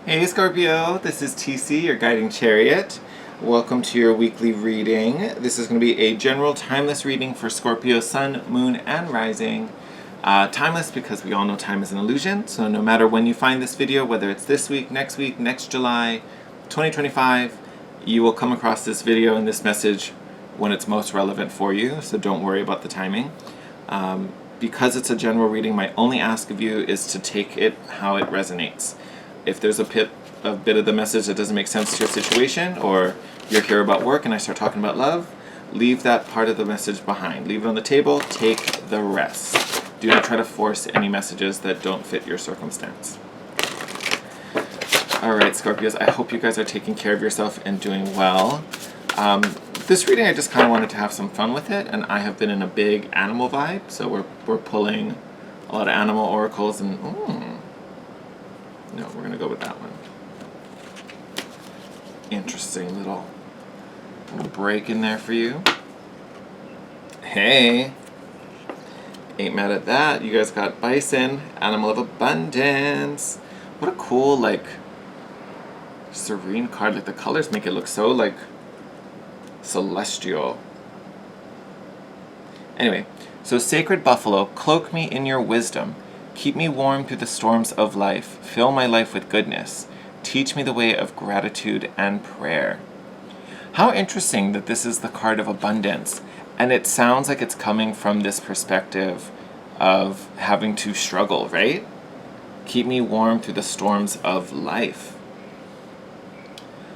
Hey Scorpio, this is TC, your guiding chariot. Welcome to your weekly reading. This is going to be a general timeless reading for Scorpio, Sun, Moon, and Rising. Timeless because we all know time is an illusion, so no matter when you find this video, whether it's this week, next July, 2025, you will come across this video and this message when it's most relevant for you, so don't worry about the timing. Because it's a general reading, my only ask of you is to take it how it resonates. If there's a bit of the message that doesn't make sense to your situation, or you're here about work and I start talking about love, leave that part of the message behind. Leave it on the table, take the rest. Do not try to force any messages that don't fit your circumstance. Alright, Scorpios, I hope you guys are taking care of yourself and doing well. This reading, I just kind of wanted to have some fun with it, and I have been in a big animal vibe, so we're pulling a lot of animal oracles, and no, we're going to go with that one. Interesting little break in there for you. Hey, ain't mad at that. You guys got bison, animal of abundance. What a cool, serene card. The colors make it look so, celestial. Anyway, so sacred buffalo, cloak me in your wisdom. Keep me warm through the storms of life. Fill my life with goodness. Teach me the way of gratitude and prayer. How interesting that this is the card of abundance. And it sounds like it's coming from this perspective of having to struggle, right? Keep me warm through the storms of life.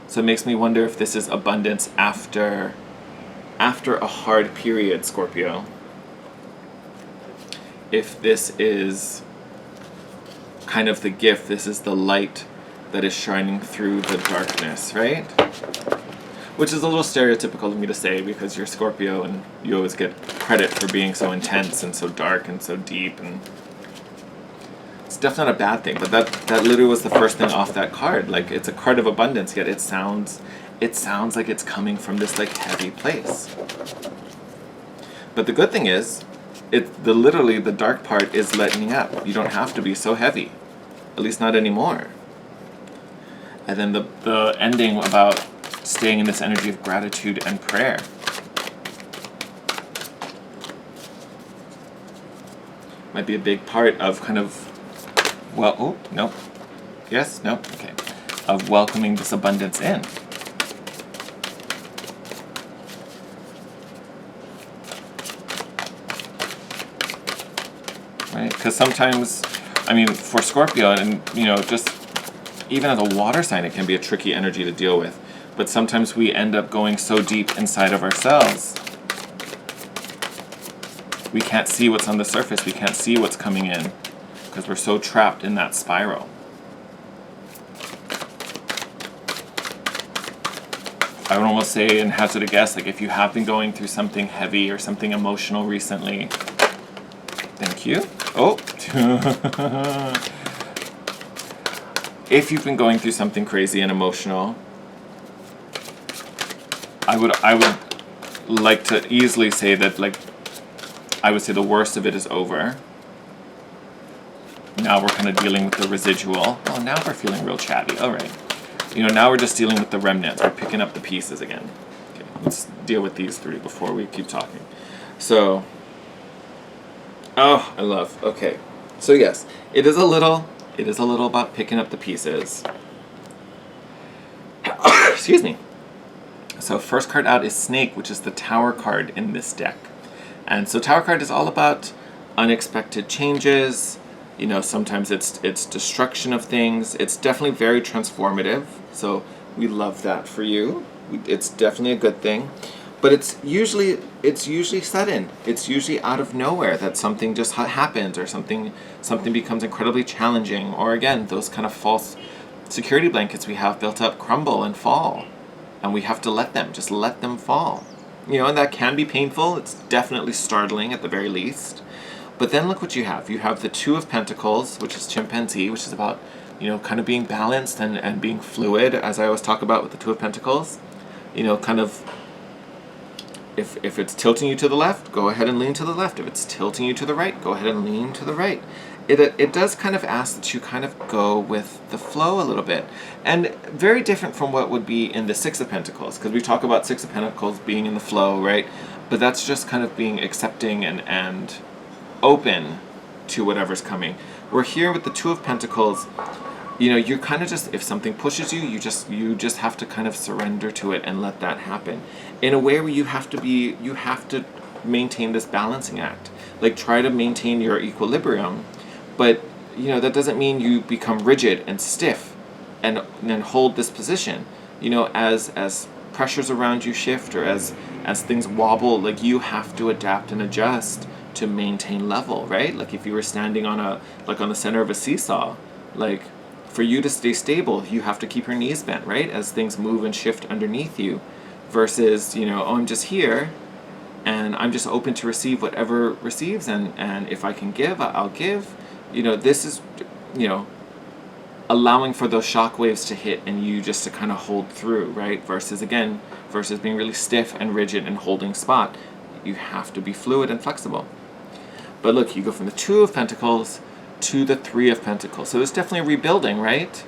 So it makes me wonder if this is abundance after a hard period, Scorpio. If this is kind of the gift, this is the light that is shining through the darkness, right? Which is a little stereotypical of me to say because you're Scorpio and you always get credit for being so intense and so dark and so deep, and it's definitely not a bad thing, but that literally was the first thing off that card. It's a card of abundance, yet it sounds like it's coming from this heavy place. But the good thing is, literally the dark part is letting up. You don't have to be so heavy. At least not anymore. And then the ending about staying in this energy of gratitude and prayer. Might be a big part of of welcoming this abundance in. Right? Because sometimes, for Scorpio, and just even as a water sign, it can be a tricky energy to deal with. But sometimes we end up going so deep inside of ourselves, we can't see what's on the surface. We can't see what's coming in because we're so trapped in that spiral. I would almost say and hazard a guess, if you have been going through something heavy or something emotional recently, thank you. Oh. If you've been going through something crazy and emotional, I would like to easily say that, I would say the worst of it is over. Now we're kind of dealing with the residual. Oh, now we're feeling real chatty. All right. Now we're just dealing with the remnants. We're picking up the pieces again. Okay, let's deal with these three before we keep talking. So, I love. Okay. So yes, it is a little about picking up the pieces. Excuse me. So first card out is Snake, which is the Tower card in this deck. And so Tower card is all about unexpected changes. Sometimes it's destruction of things. It's definitely very transformative. So we love that for you. It's definitely a good thing. But it's usually sudden. It's usually out of nowhere that something just happens, or something becomes incredibly challenging, or again, those kind of false security blankets we have built up crumble and fall. And we have to let them fall. And that can be painful. It's definitely startling at the very least. But then look what you have. You have the Two of Pentacles, which is chimpanzee, which is about, kind of being balanced and being fluid, as I always talk about with the Two of Pentacles. Kind of, if it's tilting you to the left, go ahead and lean to the left. If it's tilting you to the right, go ahead and lean to the right. it does kind of ask that you kind of go with the flow a little bit. And very different from what would be in the Six of Pentacles, because we talk about Six of Pentacles being in the flow, right? But that's just kind of being accepting and open to whatever's coming. We're here with the Two of Pentacles. You know, you're kind of just, if something pushes you, you just have to kind of surrender to it and let that happen. In a way where you have to maintain this balancing act. Like, try to maintain your equilibrium, but you know, that doesn't mean you become rigid and stiff and then hold this position. You know, as pressures around you shift, or as things wobble, like, you have to adapt and adjust to maintain level, right? Like, if you were standing on the center of a seesaw, like, for you to stay stable, you have to keep your knees bent, right? As things move and shift underneath you, versus, you know, oh, I'm just here and I'm just open to receive whatever receives, and if I can give, I'll give. You know, this is, you know, allowing for those shock waves to hit and you just to kind of hold through, right? Versus being really stiff and rigid and holding spot. You have to be fluid and flexible. But look, you go from the Two of Pentacles to the Three of Pentacles. So there's definitely a rebuilding, right?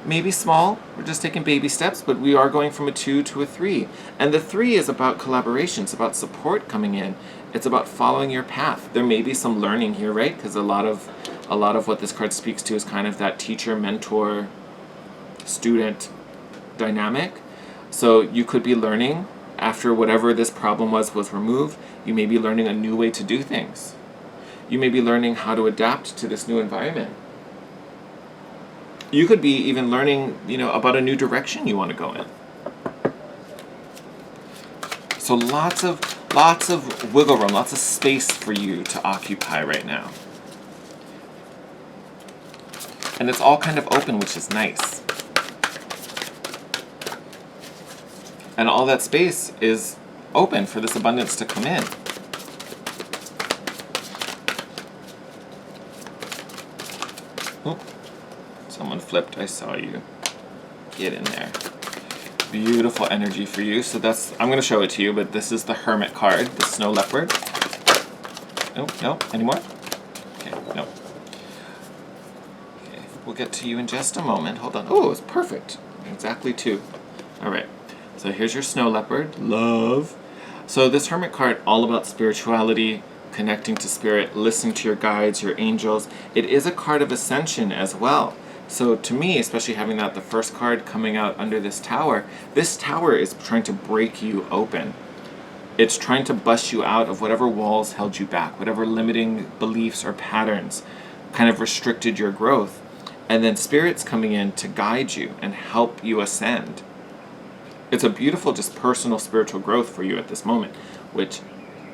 Maybe small, we're just taking baby steps, but we are going from a 2 to a 3. And the 3 is about collaboration, it's about support coming in. It's about following your path. There may be some learning here, right? Because a lot of what this card speaks to is kind of that teacher, mentor, student dynamic. So you could be learning after whatever this problem was removed. You may be learning a new way to do things. You may be learning how to adapt to this new environment. You could be even learning, you know, about a new direction you want to go in. So lots of wiggle room, lots of space for you to occupy right now. And it's all kind of open, which is nice. And all that space is open for this abundance to come in. Oh, someone flipped. I saw you. Get in there. Beautiful energy for you. So I'm going to show it to you, but this is the Hermit card, the snow leopard. Oh, no, any more? Okay, no. Okay, we'll get to you in just a moment. Hold on. Oh, it's perfect. Exactly 2. All right. So here's your snow leopard. Love. So this Hermit card, all about spirituality, connecting to spirit, listening to your guides, your angels. It is a card of ascension as well. So to me, especially having the first card coming out under this tower is trying to break you open. It's trying to bust you out of whatever walls held you back, whatever limiting beliefs or patterns kind of restricted your growth. And then spirit's coming in to guide you and help you ascend. It's a beautiful, just personal spiritual growth for you at this moment, which,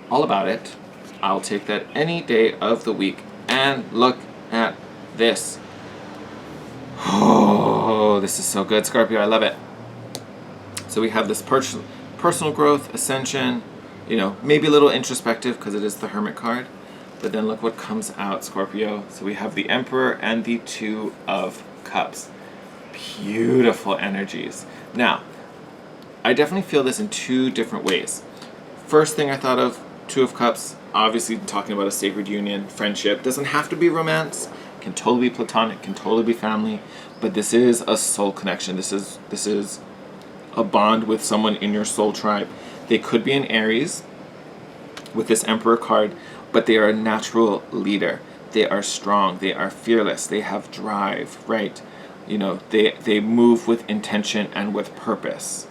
all about it. I'll take that any day of the week. And look at this. Oh, this is so good, Scorpio. I love it. So we have this personal growth, ascension, you know, maybe a little introspective because it is the Hermit card. But then look what comes out, Scorpio. So we have the Emperor and the Two of Cups. Beautiful energies. Now, I definitely feel this in 2 different ways. First thing I thought of, Two of Cups, obviously talking about a sacred union, friendship. Doesn't have to be romance, can totally be platonic, can totally be family, but this is a soul connection. This is a bond with someone in your soul tribe. They could be an Aries with this Emperor card, but they are a natural leader. They are strong, they are fearless, they have drive, right? You know, they move with intention and with purpose.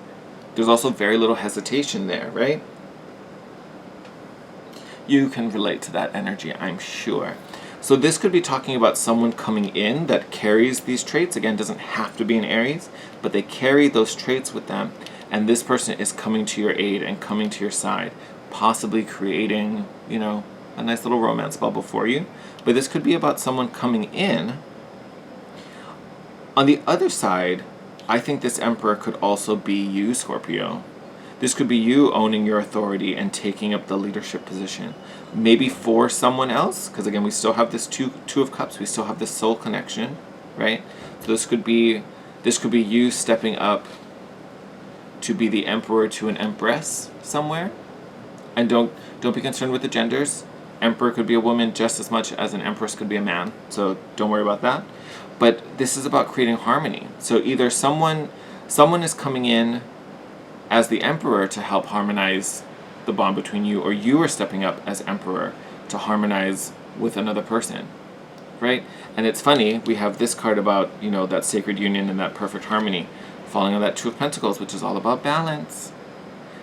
There's also very little hesitation there, right? You can relate to that energy, I'm sure. So this could be talking about someone coming in that carries these traits. Again, doesn't have to be an Aries, but they carry those traits with them. And this person is coming to your aid and coming to your side, possibly creating, you know, a nice little romance bubble for you. But this could be about someone coming in. On the other side, I think this Emperor could also be you, Scorpio. This could be you owning your authority and taking up the leadership position. Maybe for someone else, because again, we still have this two of Cups. We still have this soul connection, right? So this could be you stepping up to be the Emperor to an Empress somewhere. And don't be concerned with the genders. emperor could be a woman just as much as an empress could be a man. So don't worry about that. But this is about creating harmony. So either someone is coming in as the emperor to help harmonize the bond between you, or you are stepping up as emperor to harmonize with another person, right? And it's funny, we have this card about, you know, that sacred union and that perfect harmony, falling on that Two of Pentacles, which is all about balance.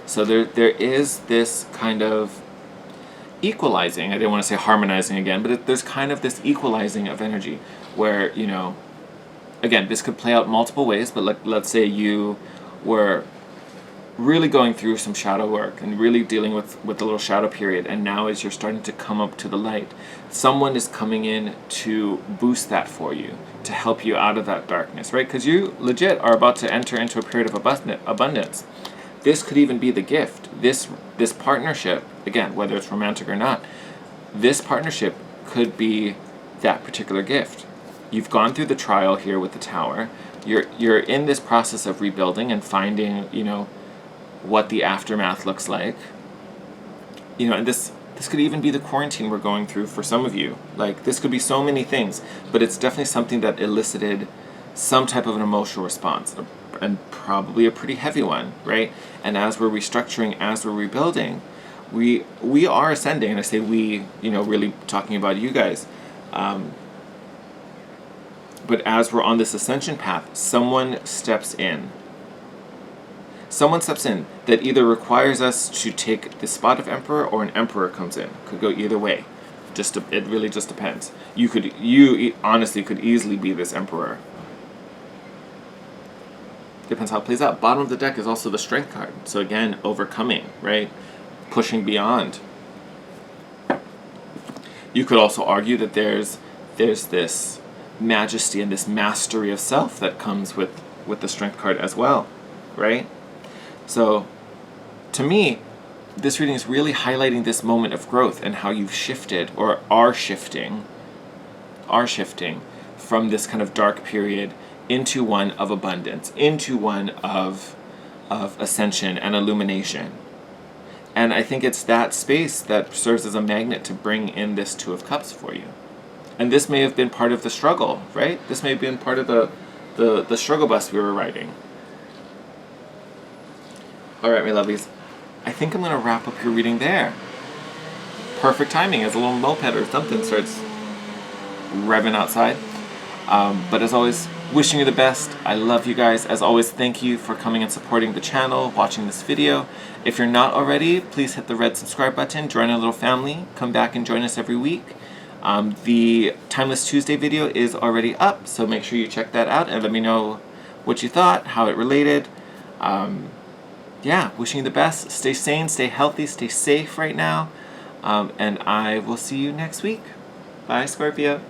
So there is this kind of equalizing, I didn't want to say harmonizing again, but there's kind of this equalizing of energy where, you know, again, this could play out multiple ways, but let's say you were really going through some shadow work and really dealing with the little shadow period, and now as you're starting to come up to the light, someone is coming in to boost that for you, to help you out of that darkness, right? Because you legit are about to enter into a period of abundance. This could even be the gift. This partnership, again, whether it's romantic or not, this partnership could be that particular gift. You've gone through the trial here with the Tower. You're in this process of rebuilding and finding, you know, what the aftermath looks like. You know, and this could even be the quarantine we're going through for some of you. Like, this could be so many things, but it's definitely something that elicited some type of an emotional response, and probably a pretty heavy one, right? And as we're restructuring, as we're rebuilding, we are ascending, and I say we, you know, really talking about you guys. But as we're on this ascension path, someone steps in. Someone steps in that either requires us to take the spot of emperor, or an emperor comes in. Could go either way. It really just depends. You honestly could easily be this emperor. Depends how it plays out. Bottom of the deck is also the strength card. So again, overcoming, right? Pushing beyond. You could also argue that there's this majesty and this mastery of self that comes with the strength card as well, right? So, to me, this reading is really highlighting this moment of growth and how you've shifted, or are shifting from this kind of dark period into one of abundance, into one of ascension and illumination. And I think it's that space that serves as a magnet to bring in this Two of Cups for you. And this may have been part of the struggle, right? This may have been part of the struggle bus we were riding. All right, my lovelies. I think I'm going to wrap up your reading there. Perfect timing as a little moped or something starts revving outside. But as always, wishing you the best. I love you guys. As always, thank you for coming and supporting the channel, watching this video. If you're not already, please hit the red subscribe button, join our little family, come back and join us every week. The Timeless Tuesday video is already up, so make sure you check that out and let me know what you thought, how it related. Yeah, wishing you the best. Stay sane, stay healthy, stay safe right now. And I will see you next week. Bye, Scorpio.